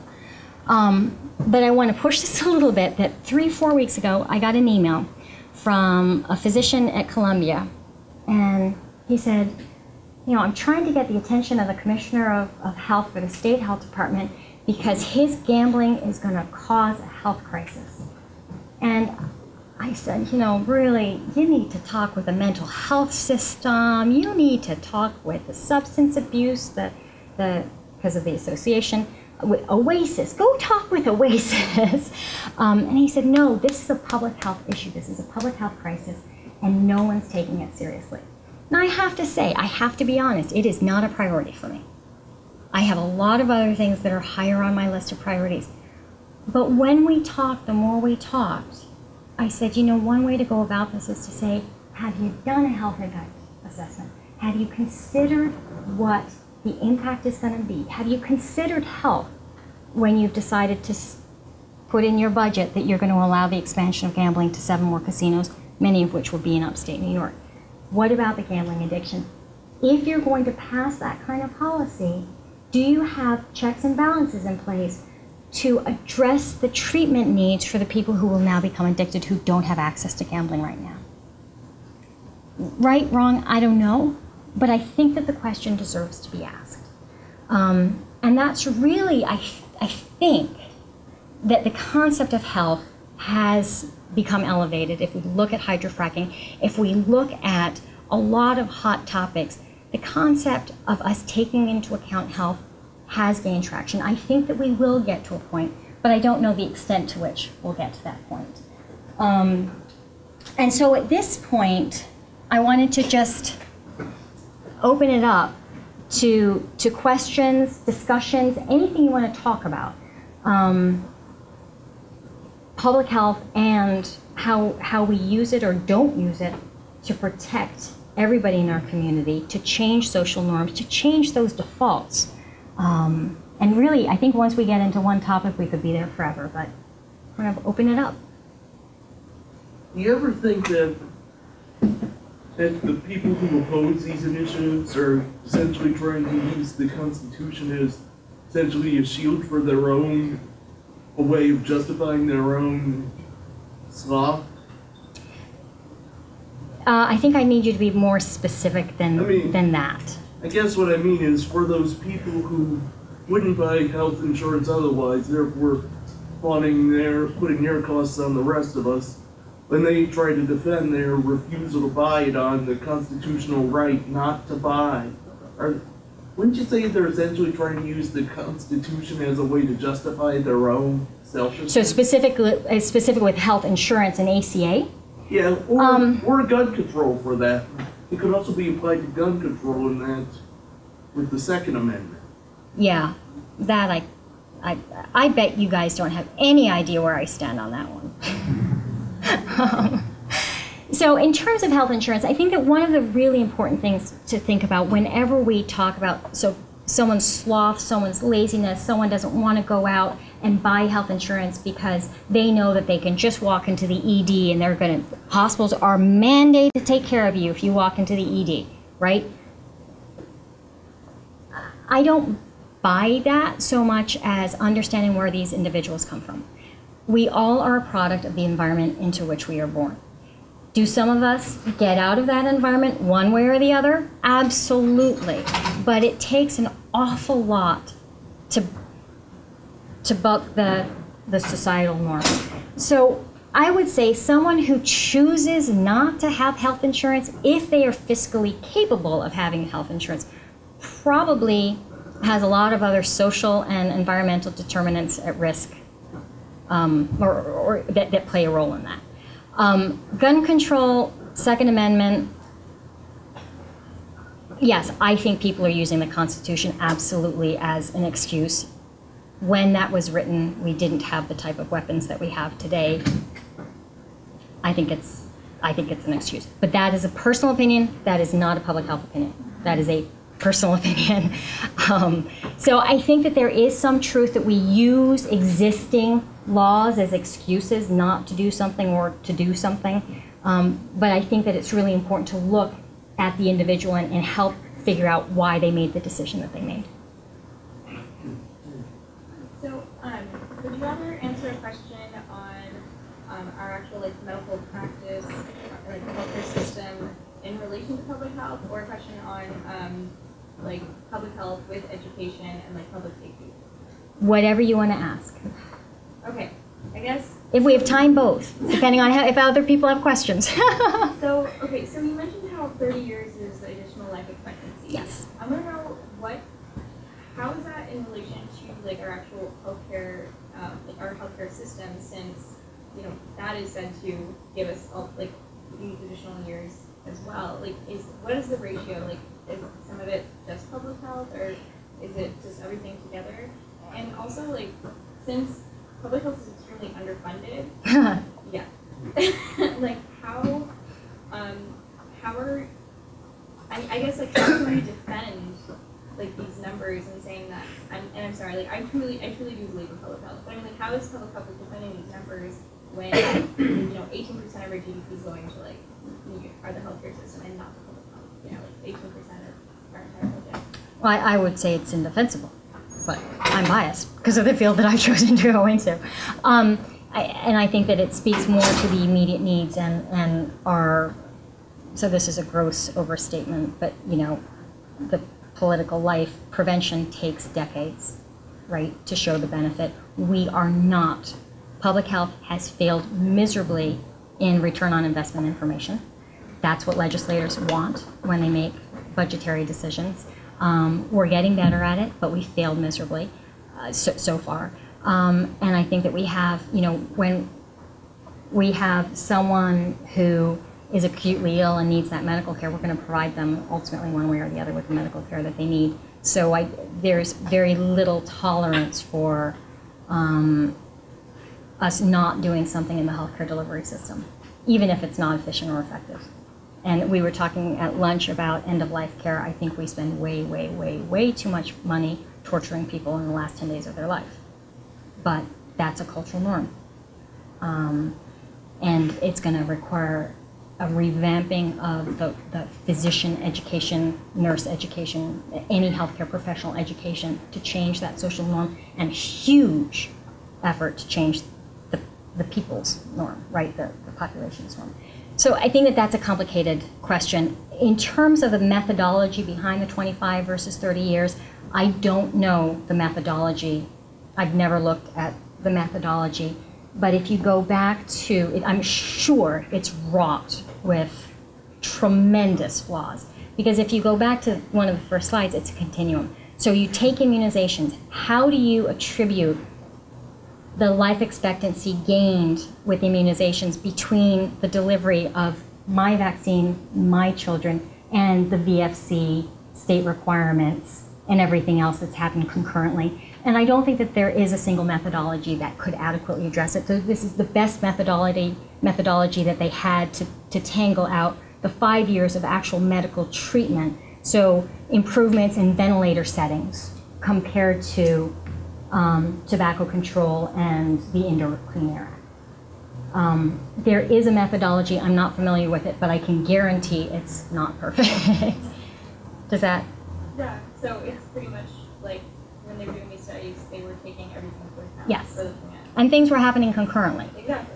But I want to push this a little bit, that 3-4 weeks ago, I got an email from a physician at Columbia, and he said, you know, I'm trying to get the attention of the commissioner of health for the state health department because his gambling is going to cause a health crisis. And I said, you know, really, you need to talk with the mental health system, you need to talk with the substance abuse, because of the association, with Oasis, go talk with Oasis. And he said, no, this is a public health issue, this is a public health crisis, and no one's taking it seriously. Now I have to say, I have to be honest, it is not a priority for me. I have a lot of other things that are higher on my list of priorities. But when we talked, the more we talked, I said, you know, one way to go about this is to say, have you done a health impact assessment? Have you considered what the impact is going to be? Have you considered health when you've decided to put in your budget that you're going to allow the expansion of gambling to 7 more casinos, many of which will be in upstate New York? What about the gambling addiction? If you're going to pass that kind of policy, do you have checks and balances in place to address the treatment needs for the people who will now become addicted who don't have access to gambling right now? Right, wrong, I don't know, but I think that the question deserves to be asked. And that's really, I think, that the concept of health has become elevated. If we look at hydrofracking, if we look at a lot of hot topics, the concept of us taking into account health has gained traction. I think that we will get to a point, but I don't know the extent to which we'll get to that point. And so at this point, I wanted to just open it up to questions, discussions, anything you want to talk about. Public health and how we use it or don't use it to protect everybody in our community, to change social norms, to change those defaults. And really, I think once we get into one topic, we could be there forever, but we're going to open it up. Do you ever think that the people who oppose these initiatives are essentially trying to use the Constitution as essentially a shield for their own, a way of justifying their own sloth? I think I need you to be more specific than that. I guess what I mean is for those people who wouldn't buy health insurance otherwise, therefore putting their costs on the rest of us, when they try to defend their refusal to buy it on the constitutional right not to buy, wouldn't you say they're essentially trying to use the Constitution as a way to justify their own selfishness? So specific with health insurance and ACA? Yeah, or gun control for that. It could also be applied to gun control in that with the Second Amendment. Yeah, that I bet you guys don't have any idea where I stand on that one. So in terms of health insurance, I think that one of the really important things to think about whenever we talk about someone's sloth, someone's laziness, someone doesn't want to go out and buy health insurance because they know that they can just walk into the ED and hospitals are mandated to take care of you if you walk into the ED, right? I don't buy that so much as understanding where these individuals come from. We all are a product of the environment into which we are born. Do some of us get out of that environment one way or the other? Absolutely. But it takes an awful lot to buck the societal norm. So I would say someone who chooses not to have health insurance, if they are fiscally capable of having health insurance, probably has a lot of other social and environmental determinants at risk, or that play a role in that. Gun control, Second Amendment, yes, I think people are using the Constitution absolutely as an excuse. When that was written, we didn't have the type of weapons that we have today. I think it's an excuse. But that is a personal opinion. That is not a public health opinion. That is a personal opinion. So I think that there is some truth that we use existing laws as excuses not to do something or to do something. But I think that it's really important to look at the individual and help figure out why they made the decision that they made. So, would you rather answer a question on our actual medical practice, the healthcare system in relation to public health, or a question on public health with education and public safety? Whatever you want to ask. Okay, I guess. If we have time, both, depending on if other people have questions. So you mentioned how 30 years is the additional life expectancy. Yes. I want to know how is that in relation to our actual healthcare, our healthcare system, since that is said to give us all these additional years as well. What is the ratio? Is some of it just public health, or is it just everything together? And also, since public health is extremely underfunded, yeah, how are I guess how can we defend these numbers and saying that I'm sorry, I truly do believe in public health, but how is public health defending these numbers when 18% of our GDP is going to the healthcare system and not the public health? 18% of our entire budget. Well, I would say it's indefensible, but I'm biased because of the field that I've chosen to go into. And I think that it speaks more to the immediate needs and our, so this is a gross overstatement, but the political life, prevention takes decades, right, to show the benefit. We are not, public health has failed miserably in return on investment information. That's what legislators want when they make budgetary decisions. We're getting better at it, but we failed miserably so far. And I think that we have, when we have someone who is acutely ill and needs that medical care, we're going to provide them ultimately one way or the other with the medical care that they need. So there's very little tolerance for us not doing something in the healthcare delivery system, even if it's not efficient or effective. And we were talking at lunch about end-of-life care. I think we spend way, way, way, way too much money torturing people in the last 10 days of their life. But that's a cultural norm. And it's going to require a revamping of the physician education, nurse education, any healthcare professional education to change that social norm, and huge effort to change the people's norm, right, the population's norm. So I think that that's a complicated question. In terms of the methodology behind the 25 versus 30 years, I don't know the methodology. I've never looked at the methodology. But if you go back to, I'm sure it's wrought with tremendous flaws. Because if you go back to one of the first slides, it's a continuum. So you take immunizations. How do you attribute the life expectancy gained with immunizations between the delivery of my vaccine, my children, and the VFC state requirements and everything else that's happened concurrently? And I don't think that there is a single methodology that could adequately address it. So this is the best methodology that they had to tangle out the 5 years of actual medical treatment. So improvements in ventilator settings compared to tobacco control and the Indoor Clean Air Act. There is a methodology, I'm not familiar with it, but I can guarantee it's not perfect. Does that? Yeah, so it's pretty much like when they were doing these studies, they were taking everything into account. Yes, and things were happening concurrently. Exactly.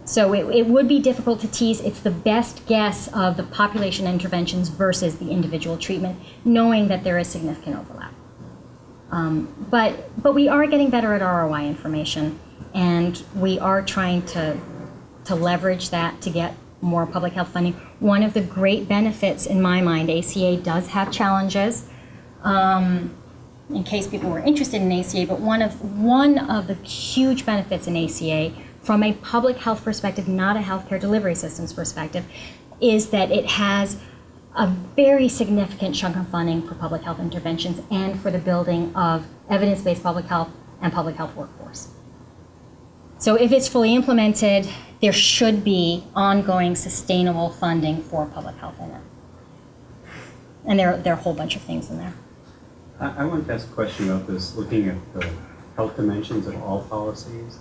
So it would be difficult to tease. It's the best guess of the population interventions versus the individual treatment, knowing that there is significant overlap. But we are getting better at ROI information, and we are trying to leverage that to get more public health funding. One of the great benefits in my mind, ACA does have challenges, in case people were interested in ACA, but one of the huge benefits in ACA from a public health perspective, not a healthcare delivery systems perspective, is that it has a very significant chunk of funding for public health interventions and for the building of evidence-based public health and public health workforce. So if it's fully implemented, there should be ongoing sustainable funding for public health in it. And there are a whole bunch of things in there. I wanted to ask a question about this, looking at the health dimensions of all policies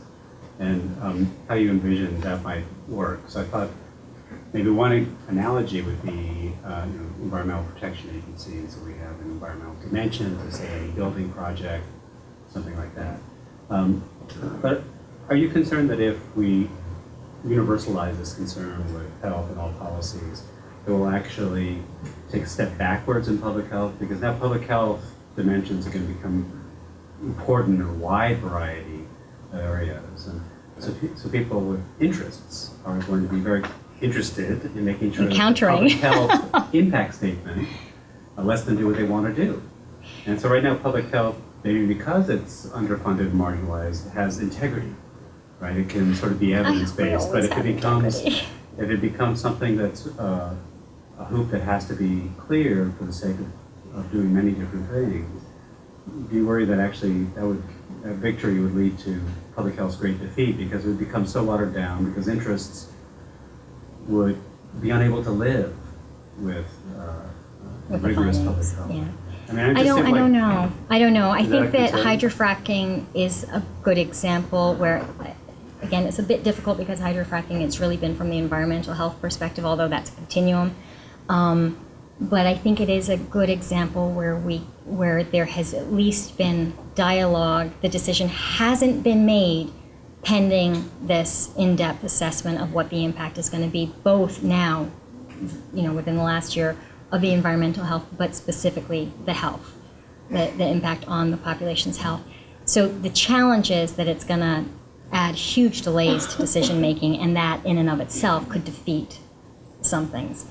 and how you envision that might work. So I thought maybe one analogy would be environmental protection agencies. So we have an environmental dimension to say any building project, something like that. But are you concerned that if we universalize this concern with health and all policies, it will actually take a step backwards in public health? Because now public health dimensions are going to become important in a wide variety of areas. And so people with interests are going to be very interested in making sure that the public health impact statement lets them do what they want to do. And so right now public health, maybe because it's underfunded and marginalized, has integrity, right? It can sort of be evidence-based, but if it becomes something that's a hoop that has to be clear for the sake of doing many different things, do you worry that actually that victory would lead to public health's great defeat because it would become so watered down because interests would be unable to live with rigorous public health? Yeah. I mean, I don't know. I think that concern? hydrofracking is a good example where, again, it's a bit difficult because hydrofracking, it's really been from the environmental health perspective, although that's a continuum. But I think it is a good example where there has at least been dialogue. The decision hasn't been made pending this in-depth assessment of what the impact is going to be, both now, within the last year, of the environmental health, but specifically the health, the impact on the population's health. So the challenge is that it's going to add huge delays to decision making, and that in and of itself could defeat some things.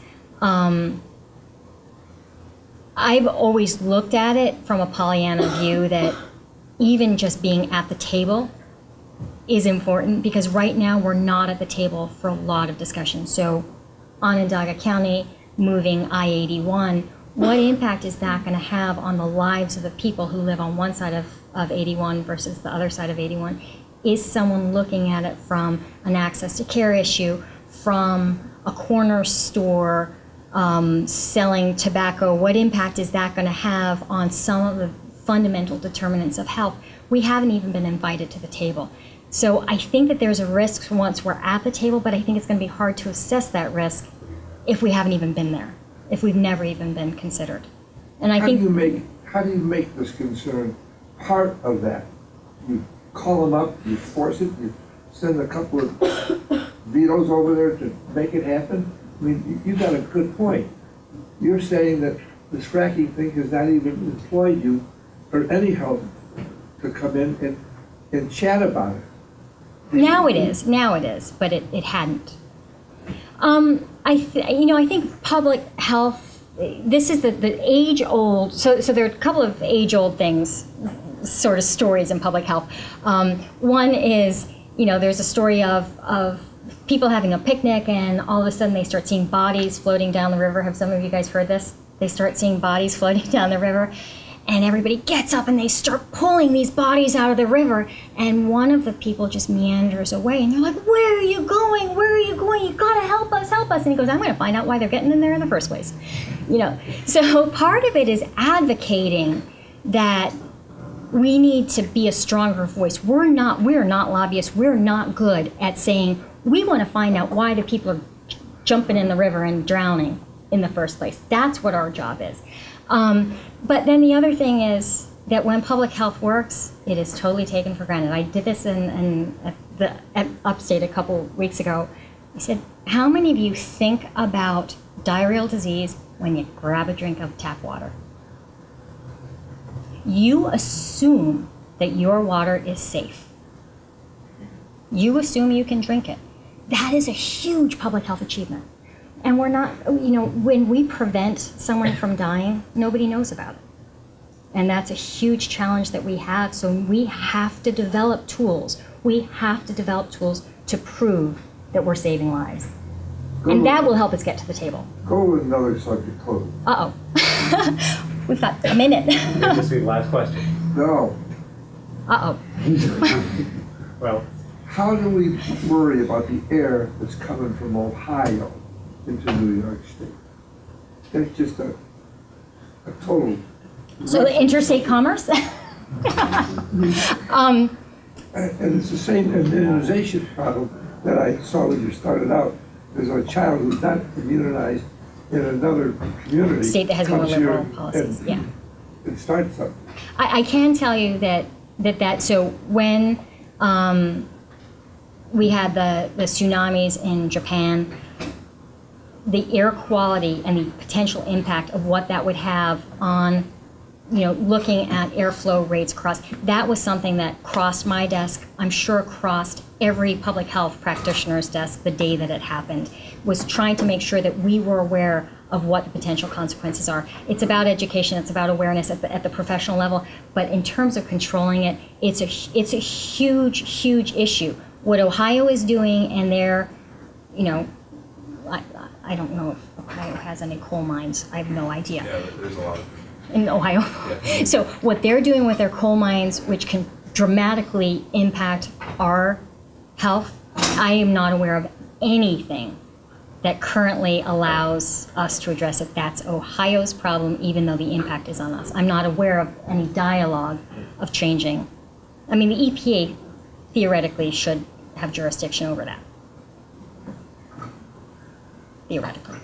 I've always looked at it from a Pollyanna view that even just being at the table is important, because right now we're not at the table for a lot of discussion. So Onondaga County moving I-81, what impact is that going to have on the lives of the people who live on one side of 81 versus the other side of 81? Is someone looking at it from an access to care issue, from a corner store selling tobacco? What impact is that going to have on some of the fundamental determinants of health? We haven't even been invited to the table. So I think that there's a risk once we're at the table, but I think it's going to be hard to assess that risk if we haven't even been there, if we've never even been considered. And I think how do you make this concern part of that? You call them up, you force it, you send a couple of vetoes over there to make it happen. I mean, you got a good point. You're saying that this fracking thing has not even employed you for any help to come in and chat about it. Now it is, but it hadn't. I think public health, this is the age-old, so there are a couple of age-old things, sort of stories in public health. One is, there's a story of people having a picnic and all of a sudden they start seeing bodies floating down the river. Have some of you guys heard this? They start seeing bodies floating down the river. And everybody gets up and they start pulling these bodies out of the river. And one of the people just meanders away. And they're like, where are you going? Where are you going? You gotta help us, help us. And he goes, I'm gonna find out why they're getting in there in the first place. So part of it is advocating that we need to be a stronger voice. We're not lobbyists. We're not good at saying, we wanna find out why the people are jumping in the river and drowning in the first place. That's what our job is. But then the other thing is that when public health works, it is totally taken for granted. I did this at Upstate a couple weeks ago. I said, how many of you think about diarrheal disease when you grab a drink of tap water? You assume that your water is safe. You assume you can drink it. That is a huge public health achievement. And we're not, when we prevent someone from dying, nobody knows about it. And that's a huge challenge that we have. So we have to develop tools. We have to develop tools to prove that we're saving lives. And that will help us get to the table. Go with another subject, close. Uh-oh. We've got a minute. This will be the last question. No. Uh-oh. Well, how do we worry about the air that's coming from Ohio into New York State? That's just a total. So the interstate commerce? And it's the same immunization problem that I saw when you started out. There's a child who's not immunized in another community. State that has more comes here liberal policies, yeah. and starts something. I can tell you that so when we had the tsunamis in Japan, the air quality and the potential impact of what that would have on, looking at airflow rates across, that was something that crossed my desk, I'm sure crossed every public health practitioner's desk the day that it happened, was trying to make sure that we were aware of what the potential consequences are. It's about education, it's about awareness at the professional level, but in terms of controlling it, it's a huge, huge issue. What Ohio is doing, and they're, I don't know if Ohio has any coal mines, I have no idea. Yeah, there's a lot of in Ohio. Yeah. So what they're doing with their coal mines, which can dramatically impact our health, I am not aware of anything that currently allows us to address it. That's Ohio's problem, even though the impact is on us. I'm not aware of any dialogue of changing. I mean, the EPA theoretically should have jurisdiction over that. Theoretically.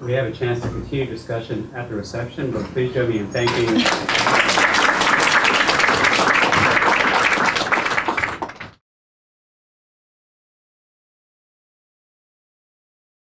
We have a chance to continue discussion at the reception, but please join me in thanking